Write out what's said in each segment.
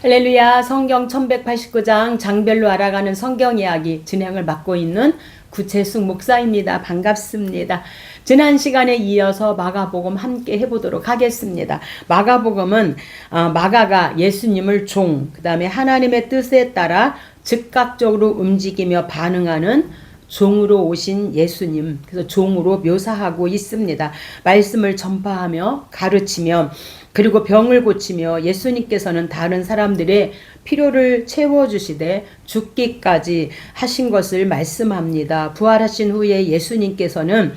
할렐루야. 성경 1189장 장별로 알아가는 성경 이야기 진행을 맡고 있는 구채숙 목사입니다. 반갑습니다. 지난 시간에 이어서 마가복음 함께 해보도록 하겠습니다. 마가복음은 마가가 예수님을 그 다음에 하나님의 뜻에 따라 즉각적으로 움직이며 반응하는 종으로 오신 예수님, 그래서 종으로 묘사하고 있습니다. 말씀을 전파하며 가르치며 그리고 병을 고치며 예수님께서는 다른 사람들의 필요를 채워주시되 죽기까지 하신 것을 말씀합니다. 부활하신 후에 예수님께서는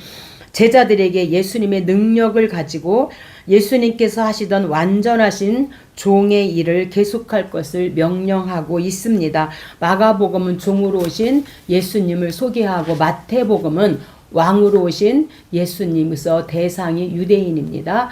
제자들에게 예수님의 능력을 가지고 예수님께서 하시던 완전하신 종의 일을 계속할 것을 명령하고 있습니다. 마가복음은 종으로 오신 예수님을 소개하고 마태복음은 왕으로 오신 예수님에서 대상이 유대인입니다.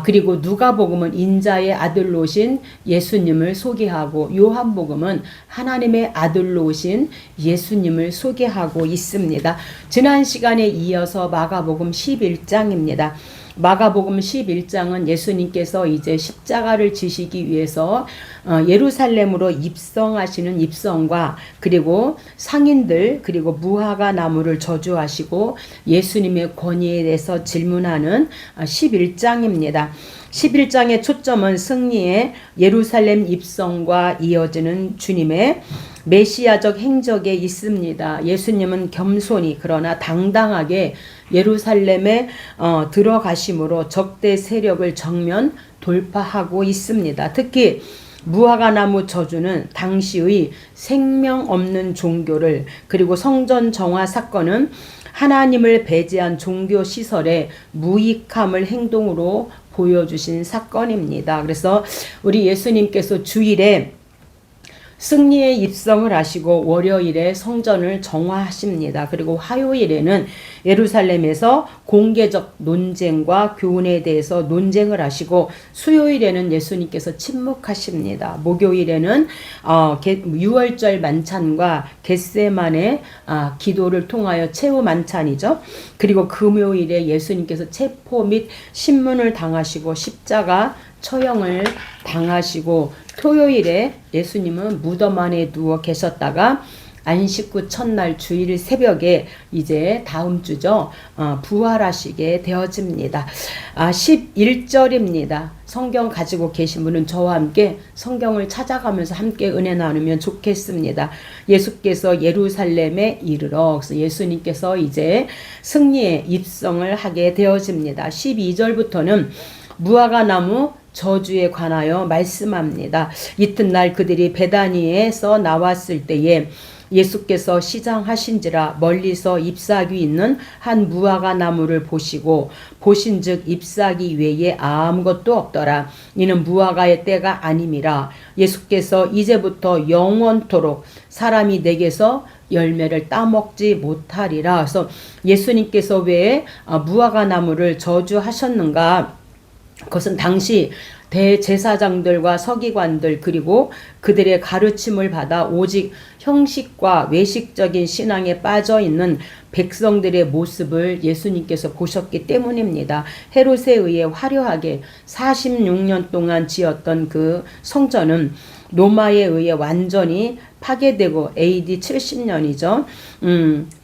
그리고 누가복음은 인자의 아들로 오신 예수님을 소개하고 요한복음은 하나님의 아들로 오신 예수님을 소개하고 있습니다. 지난 시간에 이어서 마가복음 11장입니다. 마가복음 11장은 예수님께서 이제 십자가를 지시기 위해서 예루살렘으로 입성하시는 입성과 그리고 상인들 그리고 무화과 나무를 저주하시고 예수님의 권위에 대해서 질문하는 11장입니다. 11장의 초점은 승리의 예루살렘 입성과 이어지는 주님의 메시아적 행적에 있습니다. 예수님은 겸손히 그러나 당당하게 예루살렘에 들어가심으로 적대 세력을 정면 돌파하고 있습니다. 특히 무화과나무 저주는 당시의 생명 없는 종교를 그리고 성전 정화 사건은 하나님을 배제한 종교 시설의 무익함을 행동으로 보여주신 사건입니다. 그래서 우리 예수님께서 주일에 승리의 입성을 하시고 월요일에 성전을 정화하십니다. 그리고 화요일에는 예루살렘에서 공개적 논쟁과 교훈에 대해서 논쟁을 하시고 수요일에는 예수님께서 침묵하십니다. 목요일에는 유월절 만찬과 겟세마네 기도를 통하여 최후 만찬이죠. 그리고 금요일에 예수님께서 체포 및 신문을 당하시고 십자가 처형을 당하시고 토요일에 예수님은 무덤 안에 누워 계셨다가 안식 후 첫날 주일 새벽에 이제 다음 주죠. 부활하시게 되어집니다. 11절입니다. 성경 가지고 계신 분은 저와 함께 성경을 찾아가면서 함께 은혜 나누면 좋겠습니다. 예수께서 예루살렘에 이르러 그래서 예수님께서 이제 승리의 입성을 하게 되어집니다. 12절부터는 무화과 나무 저주에 관하여 말씀합니다. 이튿날 그들이 베다니에서 나왔을 때에 예수께서 시장하신지라 멀리서 잎사귀 있는 한 무화과 나무를 보시고 보신즉 잎사귀 외에 아무것도 없더라. 이는 무화과의 때가 아님이라. 예수께서 이제부터 영원토록 사람이 내게서 열매를 따먹지 못하리라. 그래서 예수님께서 왜 무화과 나무를 저주하셨는가? 그것은 당시 대제사장들과 서기관들 그리고 그들의 가르침을 받아 오직 형식과 외식적인 신앙에 빠져 있는 백성들의 모습을 예수님께서 보셨기 때문입니다. 헤롯에 의해 화려하게 46년 동안 지었던 그 성전은 로마에 의해 완전히 파괴되고 AD 70년이죠.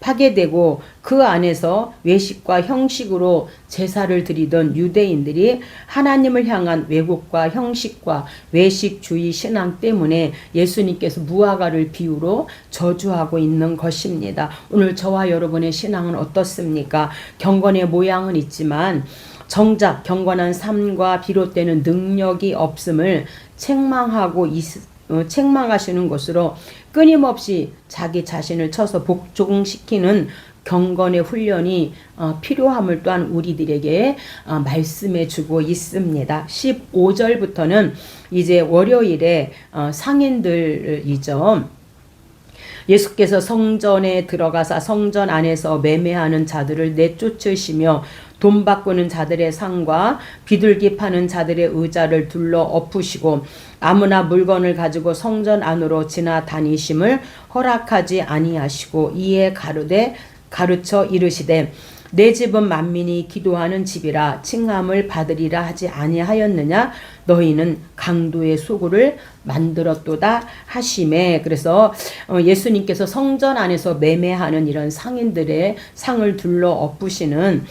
파괴되고 그 안에서 외식과 형식으로 제사를 드리던 유대인들이 하나님을 향한 왜곡과 형식과 외식주의 신앙 때문에 예수님께서 무화과를 비유로 저주하고 있는 것입니다. 오늘 저와 여러분의 신앙은 어떻습니까? 경건의 모양은 있지만 정작 경건한 삶과 비롯되는 능력이 없음을 책망하시는 것으로 끊임없이 자기 자신을 쳐서 복종시키는 경건의 훈련이 필요함을 또한 우리들에게 말씀해 주고 있습니다. 15절부터는 이제 월요일에 상인들이죠. 예수께서 성전에 들어가사 성전 안에서 매매하는 자들을 내쫓으시며 돈 바꾸는 자들의 상과 비둘기 파는 자들의 의자를 둘러 엎으시고 아무나 물건을 가지고 성전 안으로 지나다니심을 허락하지 아니하시고 이에 가르쳐 이르시되 내 집은 만민이 기도하는 집이라 칭함을 받으리라 하지 아니하였느냐. 너희는 강도의 소굴을 만들었도다 하심에. 그래서 예수님께서 성전 안에서 매매하는 이런 상인들의 상을 둘러 엎으시는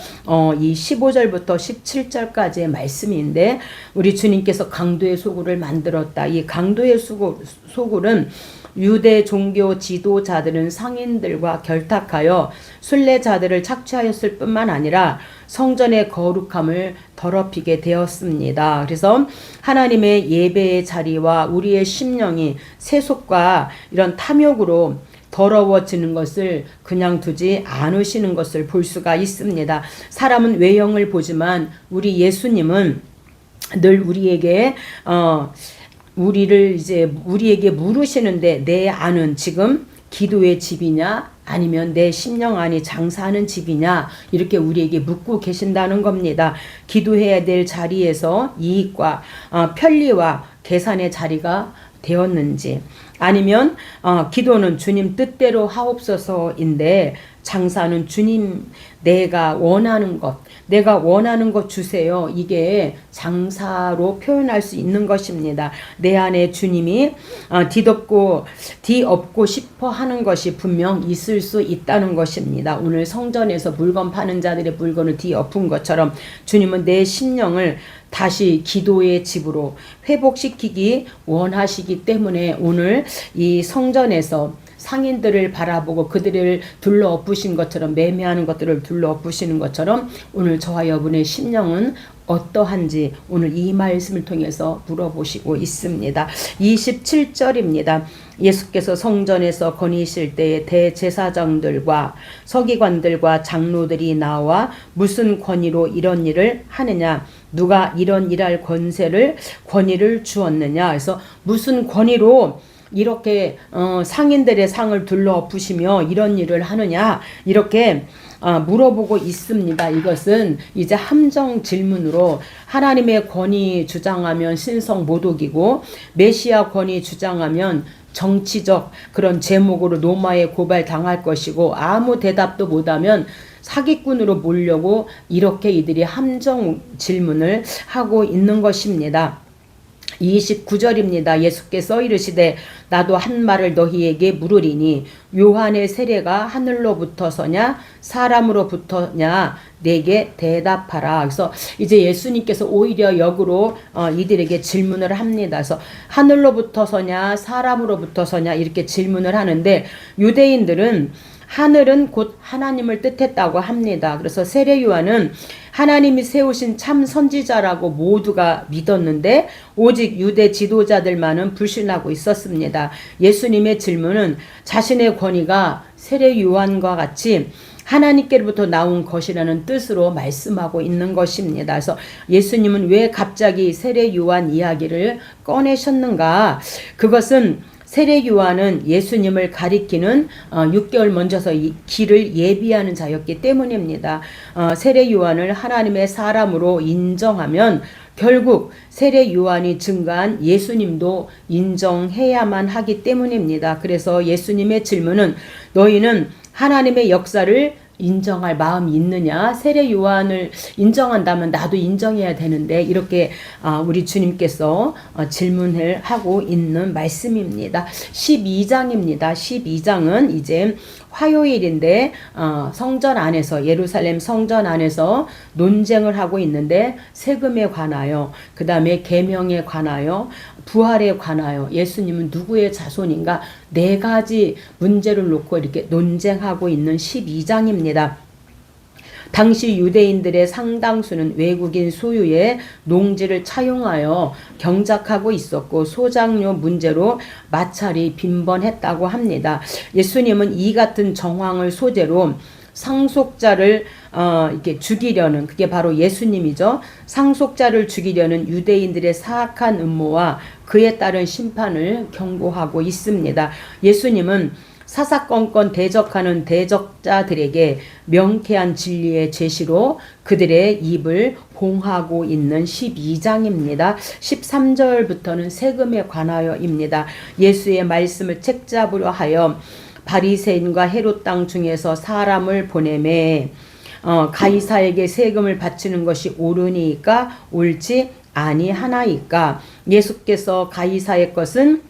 이 15절부터 17절까지의 말씀인데, 우리 주님께서 강도의 소굴을 만들었다. 이 강도의 소굴은 유대 종교 지도자들은 상인들과 결탁하여 순례자들을 착취하였을 뿐만 아니라 성전의 거룩함을 더럽히게 되었습니다. 그래서 하나님의 예배의 자리와 우리의 심령이 세속과 이런 탐욕으로 더러워지는 것을 그냥 두지 않으시는 것을 볼 수가 있습니다. 사람은 외형을 보지만 우리 예수님은 늘 우리에게 우리에게 물으시는데, 내 안은 지금 기도의 집이냐 아니면 내 심령 안이 장사하는 집이냐, 이렇게 우리에게 묻고 계신다는 겁니다. 기도해야 될 자리에서 이익과 편리와 계산의 자리가 되었는지, 아니면 기도는 주님 뜻대로 하옵소서인데 장사는 주님 내가 원하는 것 주세요. 이게 장사로 표현할 수 있는 것입니다. 내 안에 주님이 뒤엎고 싶어 하는 것이 분명 있을 수 있다는 것입니다. 오늘 성전에서 물건 파는 자들의 물건을 뒤엎은 것처럼 주님은 내 심령을 다시 기도의 집으로 회복시키기 원하시기 때문에 오늘 이 성전에서 상인들을 바라보고 그들을 둘러 엎으신 것처럼, 매매하는 것들을 둘러 엎으시는 것처럼 오늘 저와 여러분의 심령은 어떠한지 오늘 이 말씀을 통해서 물어보시고 있습니다. 27절입니다. 예수께서 성전에서 거니실 때에 대제사장들과 서기관들과 장로들이 나와 무슨 권위로 이런 일을 하느냐, 누가 이런 일할 권위를 주었느냐. 그래서 무슨 권위로 이렇게 상인들의 상을 둘러 엎으시며 이런 일을 하느냐, 이렇게 물어보고 있습니다. 이것은 이제 함정 질문으로, 하나님의 권위 주장하면 신성 모독이고 메시아 권위 주장하면 정치적 그런 제목으로 로마에 고발 당할 것이고, 아무 대답도 못하면 사기꾼으로 몰려고 이렇게 이들이 함정 질문을 하고 있는 것입니다. 29절입니다. 예수께서 이르시되 나도 한 말을 너희에게 물으리니 요한의 세례가 하늘로부터서냐 사람으로부터냐 내게 대답하라. 그래서 이제 예수님께서 오히려 역으로 이들에게 질문을 합니다. 그래서 하늘로부터서냐 사람으로부터서냐 이렇게 질문을 하는데, 유대인들은 하늘은 곧 하나님을 뜻했다고 합니다. 그래서 세례 요한은 하나님이 세우신 참 선지자라고 모두가 믿었는데 오직 유대 지도자들만은 불신하고 있었습니다. 예수님의 질문은 자신의 권위가 세례 요한과 같이 하나님께로부터 나온 것이라는 뜻으로 말씀하고 있는 것입니다. 그래서 예수님은 왜 갑자기 세례 요한 이야기를 꺼내셨는가? 그것은 세례 요한은 예수님을 가리키는 6개월 먼저서 이 길을 예비하는 자였기 때문입니다. 세례 요한을 하나님의 사람으로 인정하면 결국 세례 요한이 증거한 예수님도 인정해야만 하기 때문입니다. 그래서 예수님의 질문은 너희는 하나님의 역사를 인정할 마음이 있느냐? 세례 요한을 인정한다면 나도 인정해야 되는데, 이렇게 우리 주님께서 질문을 하고 있는 말씀입니다. 12장입니다. 12장은 이제 화요일인데 성전 안에서, 예루살렘 성전 안에서 논쟁을 하고 있는데 세금에 관하여, 그 다음에 계명에 관하여, 부활에 관하여 예수님은 누구의 자손인가, 네 가지 문제를 놓고 이렇게 논쟁하고 있는 12장입니다. 당시 유대인들의 상당수는 외국인 소유의 농지를 차용하여 경작하고 있었고 소장료 문제로 마찰이 빈번했다고 합니다. 예수님은 이 같은 정황을 소재로 상속자를 이렇게 죽이려는, 그게 바로 예수님이죠. 상속자를 죽이려는 유대인들의 사악한 음모와 그에 따른 심판을 경고하고 있습니다. 예수님은 사사건건 대적하는 대적자들에게 명쾌한 진리의 제시로 그들의 입을 봉하고 있는 12장입니다. 13절부터는 세금에 관하여입니다. 예수의 말씀을 책잡으려 하여 바리새인과 헤롯 땅 중에서 사람을 보내매 가이사에게 세금을 바치는 것이 옳으니까 옳지 아니하나이까. 예수께서 가이사의 것은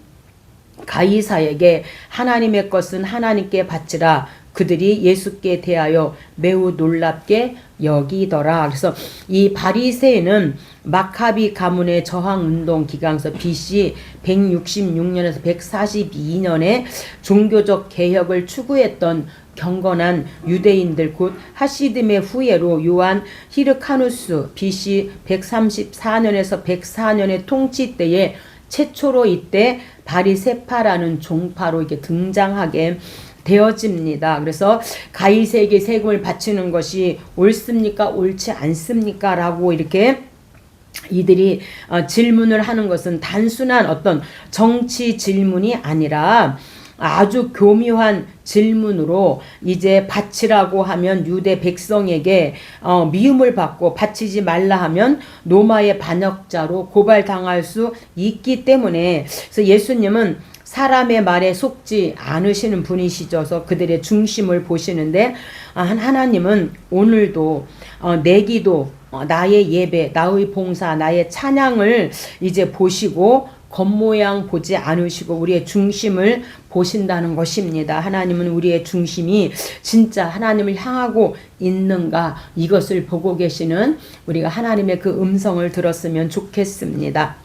가이사에게, 하나님의 것은 하나님께 바치라. 그들이 예수께 대하여 매우 놀랍게 여기더라. 그래서 이 바리새인은 마카비 가문의 저항운동 기간서 BC 166년에서 142년에 종교적 개혁을 추구했던 경건한 유대인들, 곧 하시딤의 후예로 요한 히르카누스 BC 134년에서 104년의 통치 때에 최초로 이때 바리새파라는 종파로 이게 등장하게 되어집니다. 그래서 가이사에게 세금을 바치는 것이 옳습니까? 옳지 않습니까? 라고 이렇게 이들이 질문을 하는 것은 단순한 어떤 정치 질문이 아니라 아주 교묘한 질문으로 이제 바치라고 하면 유대 백성에게 미움을 받고 바치지 말라 하면 로마의 반역자로 고발당할 수 있기 때문에, 그래서 예수님은 사람의 말에 속지 않으시는 분이시죠. 그들의 중심을 보시는데 하나님은 오늘도 내 기도, 나의 예배, 나의 봉사, 나의 찬양을 이제 보시고 겉모양 보지 않으시고 우리의 중심을 보신다는 것입니다. 하나님은 우리의 중심이 진짜 하나님을 향하고 있는가, 이것을 보고 계시는 우리가 하나님의 그 음성을 들었으면 좋겠습니다.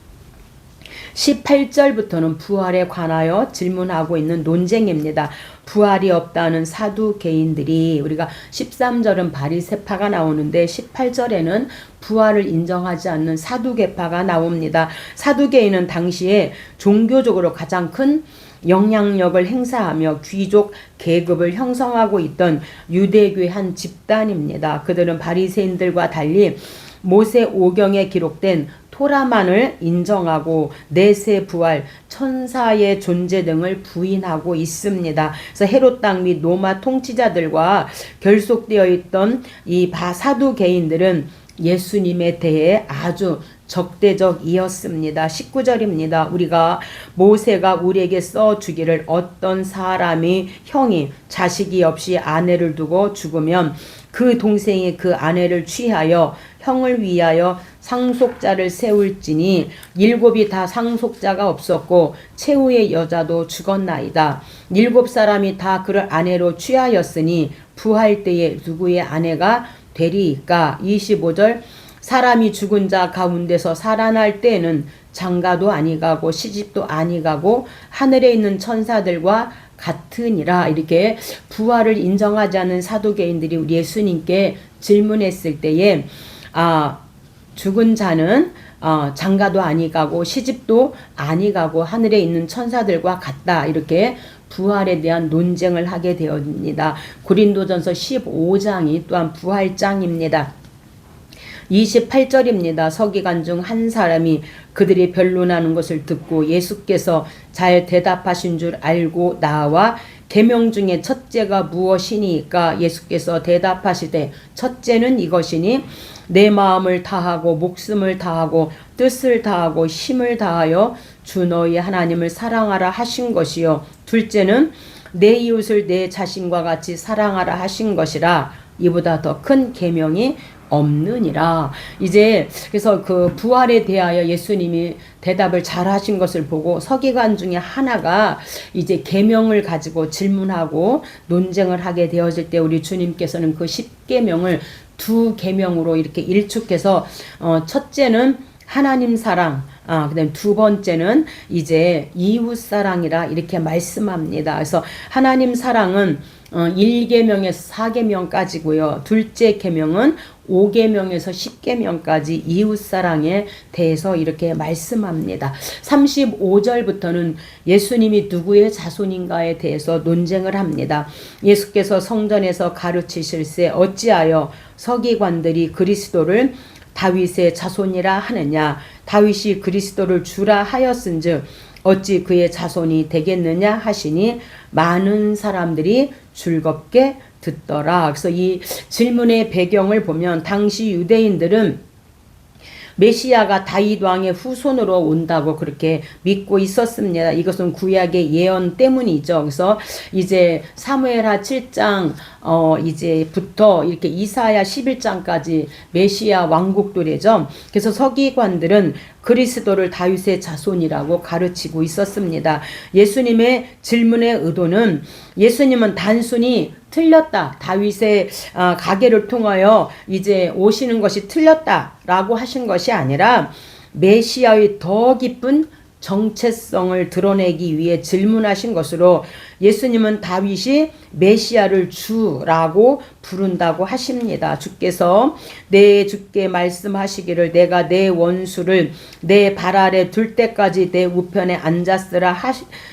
18절부터는 부활에 관하여 질문하고 있는 논쟁입니다. 부활이 없다는 사두개인들이, 우리가 13절은 바리새파가 나오는데 18절에는 부활을 인정하지 않는 사두개파가 나옵니다. 사두개인은 당시에 종교적으로 가장 큰 영향력을 행사하며 귀족 계급을 형성하고 있던 유대교의 한 집단입니다. 그들은 바리새인들과 달리 모세 오경에 기록된 토라만을 인정하고 내세 부활, 천사의 존재 등을 부인하고 있습니다. 그래서 헤롯 땅 및 로마 통치자들과 결속되어 있던 이 사두개인들은 예수님에 대해 아주 적대적이었습니다. 19절입니다. 우리가 모세가 우리에게 써주기를 어떤 사람이 형이 자식이 없이 아내를 두고 죽으면 그 동생이 그 아내를 취하여 형을 위하여 상속자를 세울지니 7이 다 상속자가 없었고 최후의 여자도 죽었나이다. 7사람이 다 그를 아내로 취하였으니 부활 때에 누구의 아내가 되리이까. 25절 사람이 죽은 자 가운데서 살아날 때에는 장가도 아니가고 시집도 아니가고 하늘에 있는 천사들과 같으니라. 이렇게 부활을 인정하지 않는 사두개인들이 우리 예수님께 질문했을 때에 죽은 자는 장가도 아니가고 시집도 아니가고 하늘에 있는 천사들과 같다. 이렇게 부활에 대한 논쟁을 하게 되었습니다. 고린도전서 15장이 또한 부활장입니다. 28절입니다. 서기관 중 한 사람이 그들이 변론하는 것을 듣고 예수께서 잘 대답하신 줄 알고 나와 계명 중에 첫째가 무엇이니까. 예수께서 대답하시되 첫째는 이것이니 내 마음을 다하고 목숨을 다하고 뜻을 다하고 힘을 다하여 주 너희 하나님을 사랑하라 하신 것이요. 둘째는 내 이웃을 내 자신과 같이 사랑하라 하신 것이라. 이보다 더 큰 계명이 없느니라. 이제 그래서 그 부활에 대하여 예수님이 대답을 잘 하신 것을 보고 서기관 중에 하나가 이제 계명을 가지고 질문하고 논쟁을 하게 되어질 때 우리 주님께서는 그 10계명을 2계명으로 이렇게 일축해서 첫째는 하나님 사랑, 그다음 두 번째는 이제 이웃 사랑이라 이렇게 말씀합니다. 그래서 하나님 사랑은 1계명에서 4계명까지고요. 둘째 계명은 5계명에서 10계명까지 이웃사랑에 대해서 이렇게 말씀합니다. 35절부터는 예수님이 누구의 자손인가에 대해서 논쟁을 합니다. 예수께서 성전에서 가르치실세 어찌하여 서기관들이 그리스도를 다윗의 자손이라 하느냐. 다윗이 그리스도를 주라 하였은즉 어찌 그의 자손이 되겠느냐 하시니 많은 사람들이 즐겁게 듣더라. 그래서 이 질문의 배경을 보면 당시 유대인들은 메시아가 다윗 왕의 후손으로 온다고 그렇게 믿고 있었습니다. 이것은 구약의 예언 때문이죠. 그래서 이제 사무엘하 7장 이제부터 이렇게 이사야 11장까지 메시아 왕국도래죠. 그래서 서기관들은 그리스도를 다윗의 자손이라고 가르치고 있었습니다. 예수님의 질문의 의도는 예수님은 단순히 틀렸다. 다윗의 가계를 통하여 이제 오시는 것이 틀렸다라고 하신 것이 아니라 메시아의 더 깊은 정체성을 드러내기 위해 질문하신 것으로 예수님은 다윗이 메시아를 주라고 부른다고 하십니다. 주께서 내 주께 말씀하시기를 내가 내 원수를 내 발 아래 둘 때까지 내 우편에 앉았으라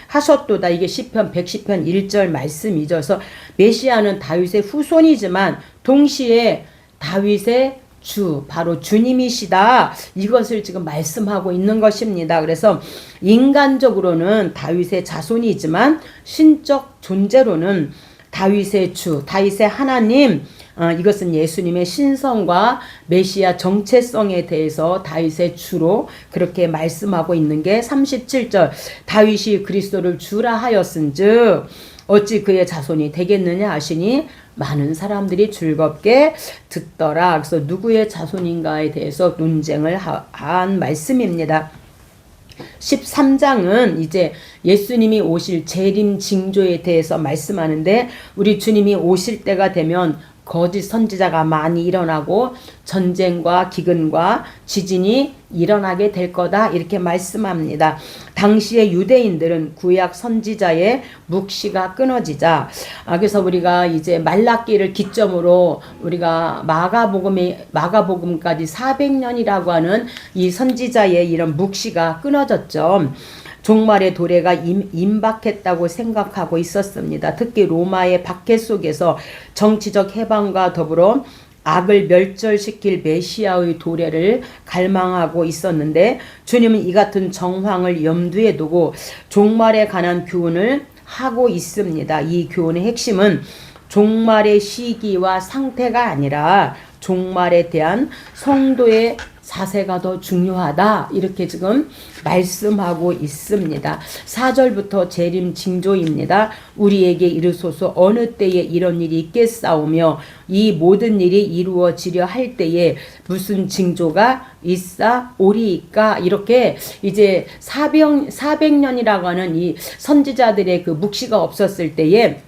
하셨도다. 이게 시편 110편 1절 말씀이죠. 그래서 메시아는 다윗의 후손이지만 동시에 다윗의 주, 바로 주님이시다. 이것을 지금 말씀하고 있는 것입니다. 그래서 인간적으로는 다윗의 자손이지만 신적 존재로는 다윗의 주, 다윗의 하나님, 이것은 예수님의 신성과 메시아 정체성에 대해서 다윗의 주로 그렇게 말씀하고 있는 게 37절 다윗이 그리스도를 주라 하였은즉 어찌 그의 자손이 되겠느냐 하시니 많은 사람들이 즐겁게 듣더라. 그래서 누구의 자손인가에 대해서 논쟁을 한 말씀입니다. 13장은 이제 예수님이 오실 재림 징조에 대해서 말씀하는데 우리 주님이 오실 때가 되면 거짓 선지자가 많이 일어나고 전쟁과 기근과 지진이 일어나게 될 거다 이렇게 말씀합니다. 당시의 유대인들은 구약 선지자의 묵시가 끊어지자 그래서 우리가 이제 말라기를 기점으로 우리가 마가복음까지 400년이라고 하는 이 선지자의 이런 묵시가 끊어졌죠. 종말의 도래가 임박했다고 생각하고 있었습니다. 특히 로마의 박해 속에서 정치적 해방과 더불어 악을 멸절시킬 메시아의 도래를 갈망하고 있었는데 주님은 이 같은 정황을 염두에 두고 종말에 관한 교훈을 하고 있습니다. 이 교훈의 핵심은 종말의 시기와 상태가 아니라 종말에 대한 성도의 자세가 더 중요하다 이렇게 지금 말씀하고 있습니다. 4절부터 재림 징조입니다. 우리에게 이르소서 어느 때에 이런 일이 있겠사오며 이 모든 일이 이루어지려 할 때에 무슨 징조가 있사오리이까 이렇게 이제 400년이라고 하는 이 선지자들의 그 묵시가 없었을 때에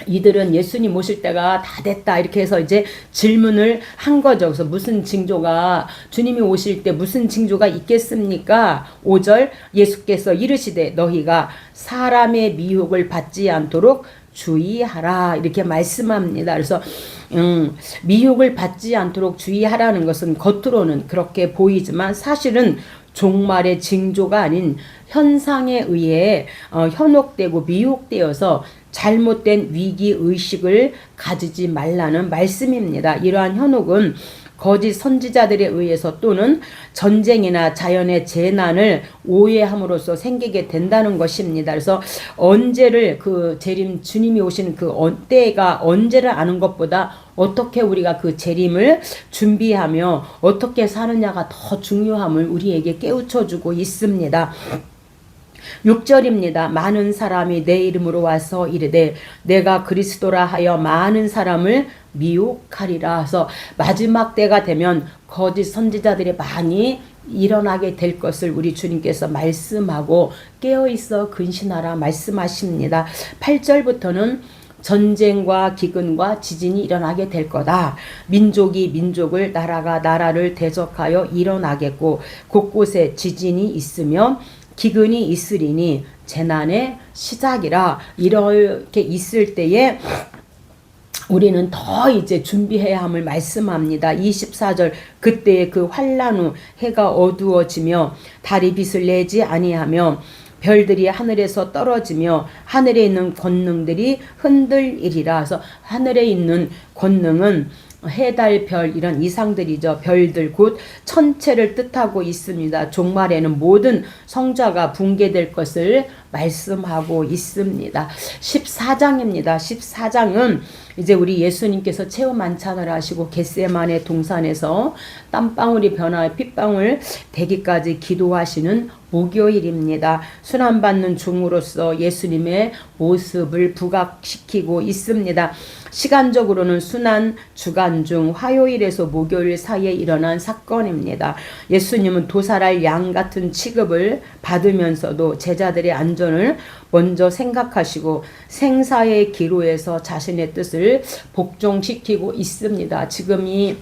이들은 예수님 오실 때가 다 됐다 이렇게 해서 이제 질문을 한 거죠. 그래서 무슨 징조가 주님이 오실 때 무슨 징조가 있겠습니까? 5절 예수께서 이르시되 너희가 사람의 미혹을 받지 않도록 주의하라 이렇게 말씀합니다. 그래서 미혹을 받지 않도록 주의하라는 것은 겉으로는 그렇게 보이지만 사실은 종말의 징조가 아닌 현상에 의해 현혹되고 미혹되어서 잘못된 위기의식을 가지지 말라는 말씀입니다. 이러한 현혹은 거짓 선지자들에 의해서 또는 전쟁이나 자연의 재난을 오해함으로써 생기게 된다는 것입니다. 그래서 언제를 그 재림 주님이 오시는 그 때가 언제를 아는 것보다 어떻게 우리가 그 재림을 준비하며 어떻게 사느냐가 더 중요함을 우리에게 깨우쳐주고 있습니다. 6절입니다. 많은 사람이 내 이름으로 와서 이르되 내가 그리스도라 하여 많은 사람을 미혹하리라. 해서 마지막 때가 되면 거짓 선지자들이 많이 일어나게 될 것을 우리 주님께서 말씀하고 깨어있어 근신하라 말씀하십니다. 8절부터는 전쟁과 기근과 지진이 일어나게 될 거다. 민족이 민족을 나라가 나라를 대적하여 일어나겠고 곳곳에 지진이 있으며 기근이 있으리니 재난의 시작이라. 이렇게 있을 때에 우리는 더 이제 준비해야 함을 말씀합니다. 24절 그때의 그 환난 후 해가 어두워지며 달이 빛을 내지 아니하며 별들이 하늘에서 떨어지며 하늘에 있는 권능들이 흔들리리라. 그래서 하늘에 있는 권능은 해, 달, 별 이런 이상들이죠. 별들 곧 천체를 뜻하고 있습니다. 종말에는 모든 성자가 붕괴될 것을 말씀하고 있습니다. 14장입니다. 14장은 이제 우리 예수님께서 최후 만찬을 하시고 겟세마네 동산에서 땀방울이 변화해 핏방울 되기까지 기도하시는 목요일입니다. 순환받는 종으로서 예수님의 모습을 부각시키고 있습니다. 시간적으로는 순환 주간 중 화요일에서 목요일 사이에 일어난 사건입니다. 예수님은 도살할 양 같은 취급을 받으면서도 제자들의 안전을 먼저 생각하시고 생사의 기로에서 자신의 뜻을 복종시키고 있습니다. 지금이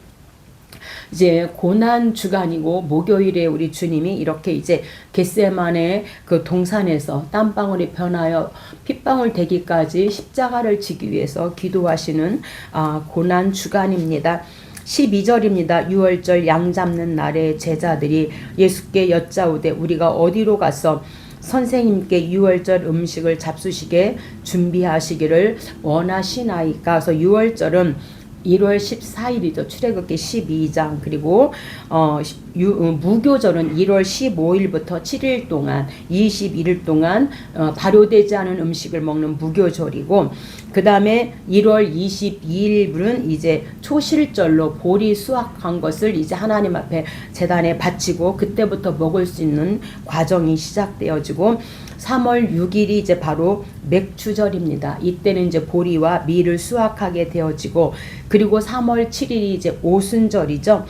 이제 고난 주간이고 목요일에 우리 주님이 이렇게 이제 겟세마네 그 동산에서 땀방울이 변하여 핏방울 되기까지 십자가를 지기 위해서 기도하시는 고난 주간입니다. 12절입니다. 유월절 양 잡는 날에 제자들이 예수께 여짜오되 우리가 어디로 가서 선생님께 유월절 음식을 잡수시게 준비하시기를 원하시나이까. 그래서 유월절은 1월 14일이죠. 출애굽기 12장. 그리고 무교절은 1월 15일부터 7일 동안 21일 동안 발효되지 않은 음식을 먹는 무교절이고, 그 다음에 1월 22일은 이제 초실절로 보리 수확한 것을 이제 하나님 앞에 제단에 바치고 그때부터 먹을 수 있는 과정이 시작되어지고, 3월 6일이 이제 바로 맥주절입니다. 이때는 이제 보리와 밀을 수확하게 되어지고, 그리고 3월 7일이 이제 오순절이죠.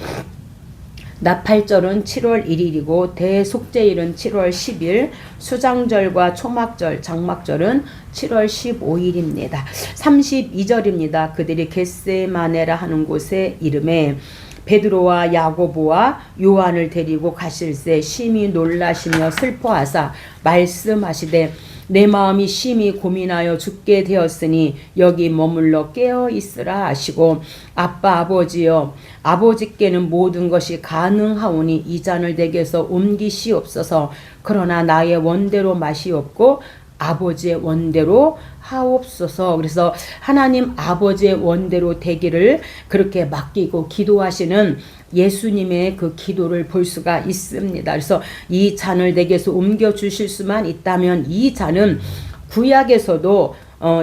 나팔절은 7월 1일이고 대속죄일은 7월 10일, 수장절과 초막절, 장막절은 7월 15일입니다. 32절입니다. 그들이 겟세마네라 하는 곳의 이름에 베드로와 야고보와 요한을 데리고 가실새 심히 놀라시며 슬퍼하사 말씀하시되 내 마음이 심히 고민하여 죽게 되었으니 여기 머물러 깨어 있으라 하시고, 아빠 아버지여 아버지께는 모든 것이 가능하오니 이 잔을 내게서 옮기시옵소서. 그러나 나의 원대로 마시옵고 아버지의 원대로 하옵소서. 그래서 하나님 아버지의 원대로 되기를 그렇게 맡기고 기도하시는 예수님의 그 기도를 볼 수가 있습니다. 그래서 이 잔을 내게서 옮겨 주실 수만 있다면, 이 잔은 구약에서도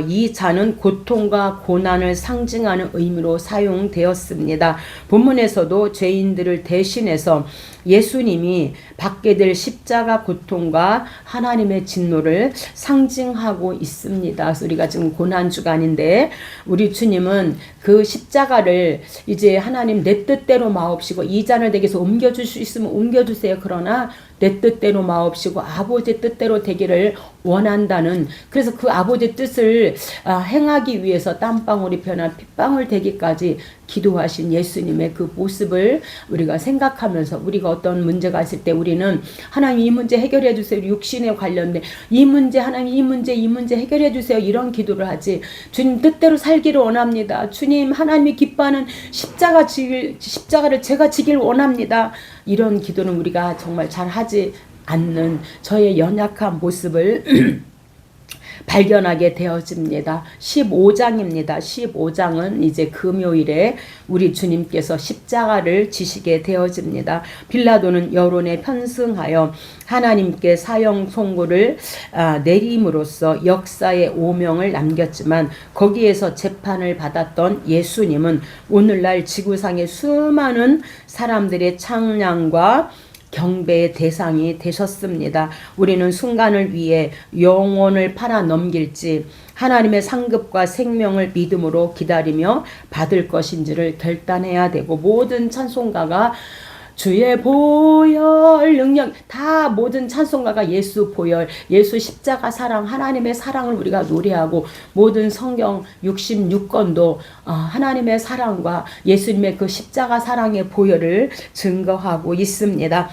이 잔은 고통과 고난을 상징하는 의미로 사용되었습니다. 본문에서도 죄인들을 대신해서 예수님이 받게 될 십자가 고통과 하나님의 진노를 상징하고 있습니다. 그래서 우리가 지금 고난주간인데 우리 주님은 그 십자가를 이제 하나님 내 뜻대로 마옵시고 이 잔을 내게서 옮겨줄 수 있으면 옮겨주세요. 그러나 내 뜻대로 마옵시고 아버지의 뜻대로 되기를 원한다는, 그래서 그 아버지의 뜻을 행하기 위해서 땀방울이 변한 핏방울 되기까지 기도하신 예수님의 그 모습을 우리가 생각하면서, 우리가 어떤 문제가 있을 때 우리는 하나님 이 문제 해결해 주세요, 육신에 관련된 이 문제, 하나님 이 문제 해결해 주세요, 이런 기도를 하지, 주님 뜻대로 살기를 원합니다, 주님 하나님이 기뻐하는 십자가를 제가 지길 원합니다, 이런 기도는 우리가 정말 잘 하지 않는 저의 연약한 모습을 발견하게 되어집니다. 15장입니다. 15장은 이제 금요일에 우리 주님께서 십자가를 지시게 되어집니다. 빌라도는 여론에 편승하여 하나님께 사형 선고를 내림으로써 역사의 오명을 남겼지만, 거기에서 재판을 받았던 예수님은 오늘날 지구상의 수많은 사람들의 찬양과 경배의 대상이 되셨습니다. 우리는 순간을 위해 영혼을 팔아 넘길지 하나님의 상급과 생명을 믿음으로 기다리며 받을 것인지를 결단해야 되고, 모든 찬송가가 주의 보혈 능력, 다 모든 찬송가가 예수 보혈, 예수 십자가 사랑, 하나님의 사랑을 우리가 노래하고, 모든 성경 66권도 하나님의 사랑과 예수님의 그 십자가 사랑의 보혈을 증거하고 있습니다.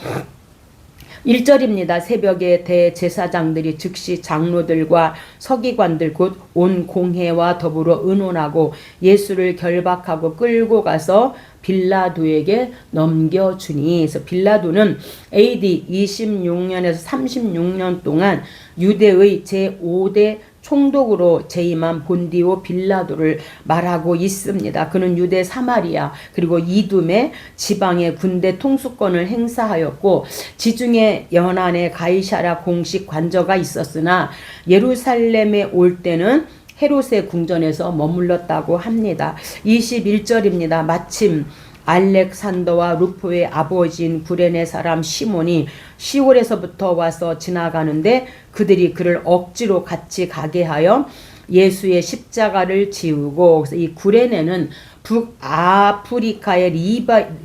1절입니다. 새벽에 대제사장들이 즉시 장로들과 서기관들 곧 온 공회와 더불어 의논하고 예수를 결박하고 끌고 가서 빌라도에게 넘겨주니. 그래서 빌라도는 AD 26년에서 36년 동안 유대의 제5대 총독으로 재임한 본디오 빌라도를 말하고 있습니다. 그는 유대 사마리아 그리고 이둠의 지방의 군대 통수권을 행사하였고, 지중해 연안에 가이사랴 공식 관저가 있었으나 예루살렘에 올 때는 헤롯의 궁전에서 머물렀다고 합니다. 21절입니다. 마침 알렉산더와 루포의 아버지인 구레네 사람 시몬이 시골에서부터 와서 지나가는데 그들이 그를 억지로 같이 가게 하여 예수의 십자가를 지우고, 그래서 이 구레네는 북아프리카의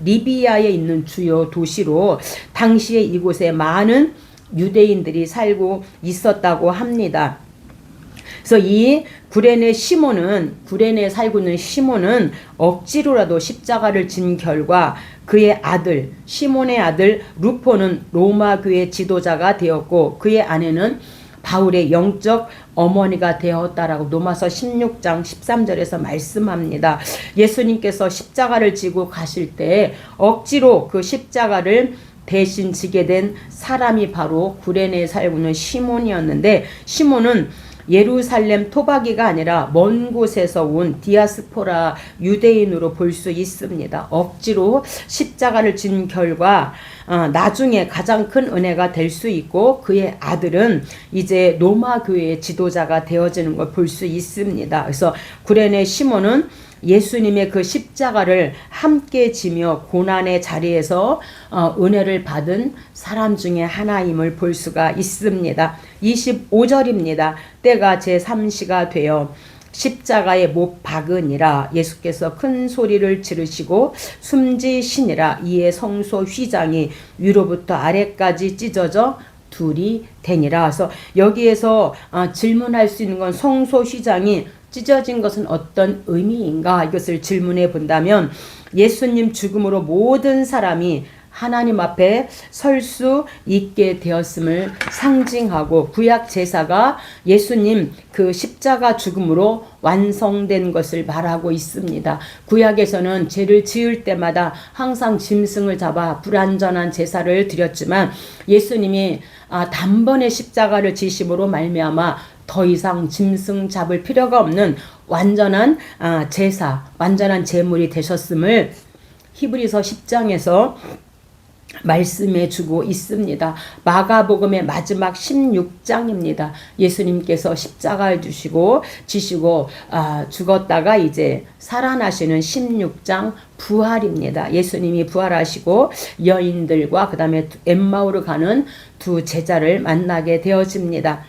리비아에 있는 주요 도시로 당시에 이곳에 많은 유대인들이 살고 있었다고 합니다. 그래서 이 구레네에 살고 있는 시몬은 억지로라도 십자가를 진 결과 그의 아들, 시몬의 아들 루포는 로마 교회 지도자가 되었고 그의 아내는 바울의 영적 어머니가 되었다라고 로마서 16장 13절에서 말씀합니다. 예수님께서 십자가를 지고 가실 때 억지로 그 십자가를 대신 지게 된 사람이 바로 구레네에 살고 있는 시몬이었는데, 시몬은 예루살렘 토박이가 아니라 먼 곳에서 온 디아스포라 유대인으로 볼 수 있습니다. 억지로 십자가를 진 결과 나중에 가장 큰 은혜가 될 수 있고 그의 아들은 이제 로마 교회의 지도자가 되어지는 걸 볼 수 있습니다. 그래서 구레네 시몬은 예수님의 그 십자가를 함께 지며 고난의 자리에서 은혜를 받은 사람 중에 하나임을 볼 수가 있습니다. 25절입니다. 때가 제3시가 되어 십자가에 못 박으니라. 예수께서 큰 소리를 지르시고 숨지시니라. 이에 성소 휘장이 위로부터 아래까지 찢어져 둘이 되니라. 그래서 여기에서 질문할 수 있는 건 성소 휘장이 찢어진 것은 어떤 의미인가, 이것을 질문해 본다면 예수님 죽음으로 모든 사람이 하나님 앞에 설 수 있게 되었음을 상징하고, 구약 제사가 예수님 그 십자가 죽음으로 완성된 것을 말하고 있습니다. 구약에서는 죄를 지을 때마다 항상 짐승을 잡아 불완전한 제사를 드렸지만 예수님이 단번에 십자가를 지심으로 말미암아 더 이상 짐승 잡을 필요가 없는 완전한 제사, 완전한 제물이 되셨음을 히브리서 10장에서 말씀해 주고 있습니다. 마가복음의 마지막 16장입니다. 예수님께서 십자가를 지시고 죽었다가 이제 살아나시는 16장 부활입니다. 예수님이 부활하시고 여인들과 그 다음에 엠마오로 가는 두 제자를 만나게 되어집니다.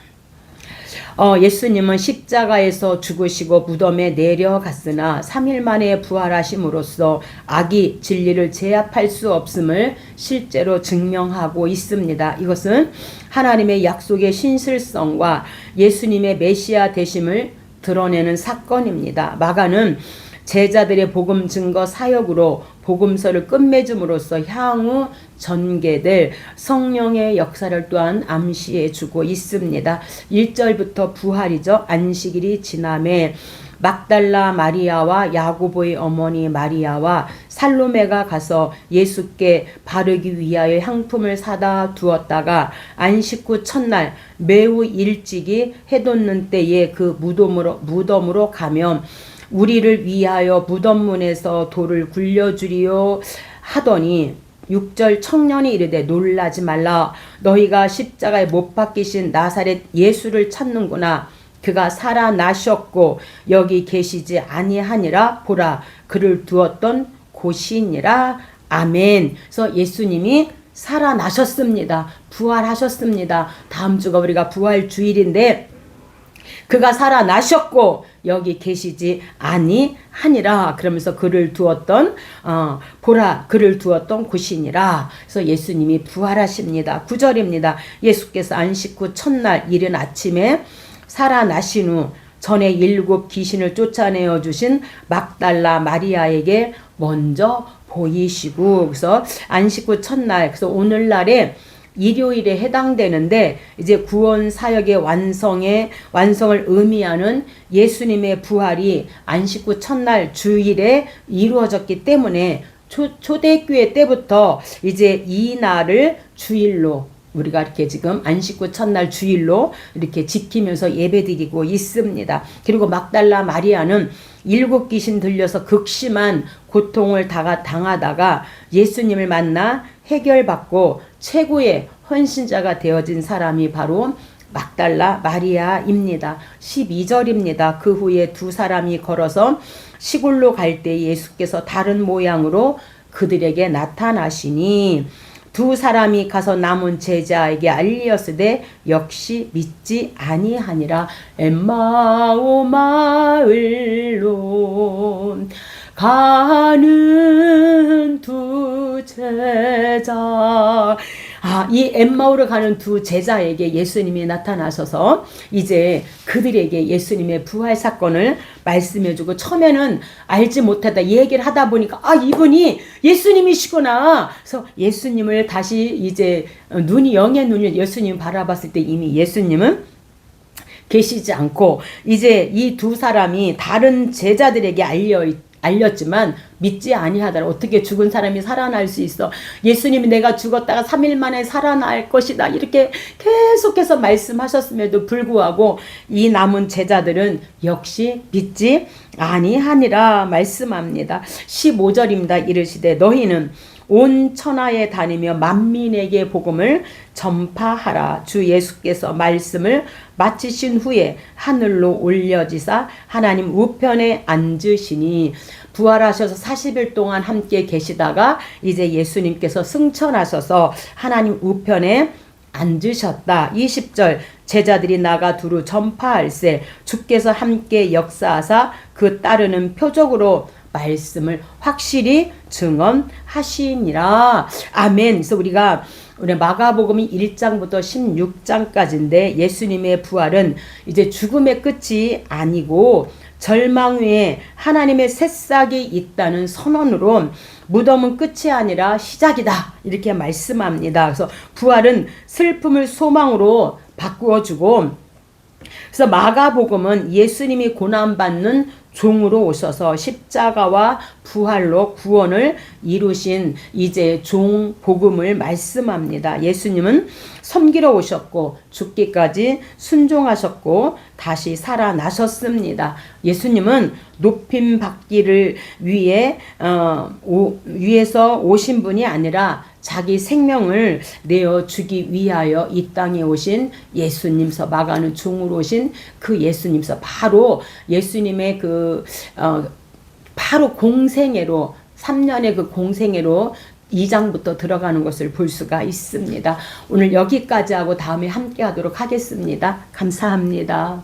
예수님은 십자가에서 죽으시고 무덤에 내려갔으나 3일 만에 부활하심으로써 악이 진리를 제압할 수 없음을 실제로 증명하고 있습니다. 이것은 하나님의 약속의 신실성과 예수님의 메시아 되심을 드러내는 사건입니다. 마가는 제자들의 복음 증거 사역으로 복음서를 끝맺음으로써 향후 전개될 성령의 역사를 또한 암시해 주고 있습니다. 1절부터 부활이죠. 안식일이 지남에 막달라 마리아와 야고보의 어머니 마리아와 살로메가 가서 예수께 바르기 위하여 향품을 사다 두었다가 안식 후 첫날 매우 일찍이 해돋는 때에 그 무덤으로 가면 우리를 위하여 무덤문에서 돌을 굴려주리요 하더니 6절 청년이 이르되 놀라지 말라. 너희가 십자가에 못 박히신 나사렛 예수를 찾는구나. 그가 살아나셨고 여기 계시지 아니하니라. 보라, 그를 두었던 곳이니라. 아멘. 그래서 예수님이 살아나셨습니다. 부활하셨습니다. 다음 주가 우리가 부활 주일인데 그가 살아나셨고 여기 계시지 아니하니라. 그러면서 그를 두었던 보라, 그를 두었던 곳이니라. 그래서 예수님이 부활하십니다. 9절입니다. 예수께서 안식 후 첫날 이른 아침에 살아나신 후 전에 7 귀신을 쫓아내어 주신 막달라 마리아에게 먼저 보이시고, 그래서 안식 후 첫날, 그래서 오늘날에 일요일에 해당되는데 이제 구원 사역의 완성을 의미하는 예수님의 부활이 안식 후 첫날 주일에 이루어졌기 때문에 초대교회 때부터 이제 이 날을 주일로 우리가 이렇게 지금 안식 후 첫날 주일로 이렇게 지키면서 예배드리고 있습니다. 그리고 막달라 마리아는 7 귀신 들려서 극심한 고통을 당하다가 예수님을 만나 해결받고 최고의 헌신자가 되어진 사람이 바로 막달라 마리아입니다. 12절입니다. 그 후에 두 사람이 걸어서 시골로 갈 때 예수께서 다른 모양으로 그들에게 나타나시니 두 사람이 가서 남은 제자에게 알리었으되 역시 믿지 아니하니라. 엠마오 마을로 가는 두 제자. 이 엠마오로 가는 두 제자에게 예수님이 나타나셔서 이제 그들에게 예수님의 부활 사건을 말씀해주고, 처음에는 알지 못하다 얘기를 하다 보니까 이분이 예수님이시구나. 그래서 예수님을 다시 이제 영의 눈이 예수님 바라봤을 때 이미 예수님은 계시지 않고 이제 이 두 사람이 다른 제자들에게 알렸지만 믿지 아니하더라. 어떻게 죽은 사람이 살아날 수 있어? 예수님이 내가 죽었다가 3일 만에 살아날 것이다. 이렇게 계속해서 말씀하셨음에도 불구하고 이 남은 제자들은 역시 믿지 아니하니라 말씀합니다. 15절입니다. 이르시되 너희는 온 천하에 다니며 만민에게 복음을 전파하라. 주 예수께서 말씀을 마치신 후에 하늘로 올려지사 하나님 우편에 앉으시니, 부활하셔서 40일 동안 함께 계시다가 이제 예수님께서 승천하셔서 하나님 우편에 앉으셨다. 20절 제자들이 나가 두루 전파할세 주께서 함께 역사하사 그 따르는 표적으로 말씀을 확실히 증언하시니라. 아멘. 그래서 우리가 마가복음이 1장부터 16장까지인데 예수님의 부활은 이제 죽음의 끝이 아니고 절망 후에 하나님의 새싹이 있다는 선언으로 무덤은 끝이 아니라 시작이다. 이렇게 말씀합니다. 그래서 부활은 슬픔을 소망으로 바꾸어주고, 그래서 마가복음은 예수님이 고난받는 종으로 오셔서 십자가와 부활로 구원을 이루신 이제 종 복음을 말씀합니다. 예수님은 섬기러 오셨고 죽기까지 순종하셨고 다시 살아나셨습니다. 예수님은 높임 받기를 위해서 오신 분이 아니라 자기 생명을 내어주기 위하여 이 땅에 오신 예수님서, 마가는 종으로 오신 그 예수님서, 바로 예수님의 바로 공생애로 3년의 그 공생애로 2장부터 들어가는 것을 볼 수가 있습니다. 오늘 여기까지 하고 다음에 함께 하도록 하겠습니다. 감사합니다.